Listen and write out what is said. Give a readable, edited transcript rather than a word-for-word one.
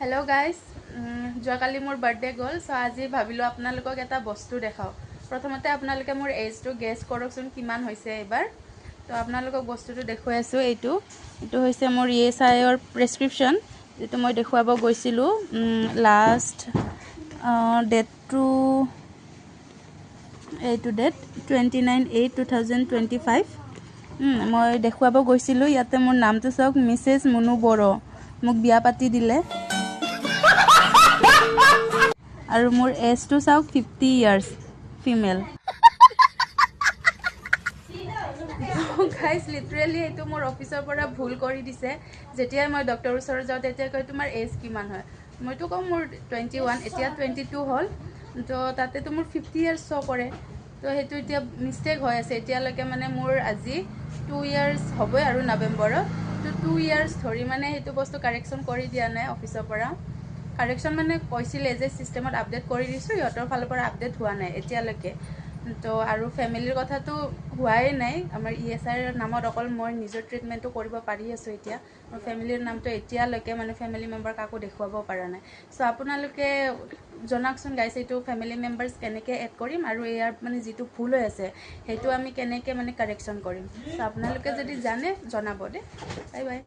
hello guys যোৱাকালি মোৰ birthday গ'ল সো আজি ভাবিলো আপোনালোকক এটা বস্তু দেখাও প্ৰথমতে আপোনালোকে মোৰ এজটো গেছ কৰকচোন কিমান হৈছে এবাৰ তো আপোনালোকক বস্তুটো দেখুৱাই আছো এইটো হৈছে মোৰ ESIৰ প্ৰেছক্ৰিপশ্যন যেটো মই দেখুৱাব গৈছিলো লাষ্ট ডেটটো এইটো ডেট 29/8/2025 মই দেখুৱাব গৈছিলো ইয়াতে মোৰ নামটো চাওক মিসেস মুনু বড়ো মোক বিয়া পাতি দিলে আৰু মোৰ এজটো চাওক 50 ইয়াৰ্স ফিমেল গাইস লিটাৰেলি এটো মোৰ অফিচৰ পৰা ভুল কৰি দিছে যেতিয়া মই ডক্টৰৰ ওচৰত যাওঁ তেতিয়া কয় তোমাৰ এজ কিমান হয় মইতো কম মোৰ 21 এতিয়া 22 হ'ল তো তাতে তো মোৰ 50 ইয়াৰ্স শ কৰে তো হেতু এতিয়া মিস্টেক হৈ আছে এতিয়ালৈকে মানে মোৰ আজি 2 ইয়াৰ্স হ'বই আৰু নৱেম্বৰত তো 2 ইয়াৰ্স ধৰি মানে হেতু বস্তু কাৰেকচন কৰি দিয়া নাই অফিচৰ পৰা কাৰেকচন মানে কৈছিলে যে সিস্টেমত আপডেট কৰি দিছো ইহঁতৰ ফালৰ পৰা আপডেট হোৱা নাই এতিয়ালৈকে তো আৰু ফ্যামিলিৰ কথাটো হোৱাই নাই আমাৰ ESIৰ নামত অকল মই নিজৰ ট্ৰিটমেন্টটো কৰিব পাৰি আছো এতিয়া মোৰ ফ্যামিলিৰ নামটো এতিয়ালৈকে মানে ফ্যামিলি মেম্বাৰ কাকো দেখুৱাব পৰা নাই সো আপোনালোকে জনাকচোন গাইস এইটো ফ্যামিলি মেম্বাৰ্স কেনেকৈ এড কৰিম আৰু ইয়াৰ মানে যেটো ভুল হৈ আছে হেতু আমি কেনেকৈ মানে কাৰেকচন কৰিম সো আপোনালোকে যদি জানে জনাব দে বাই বাই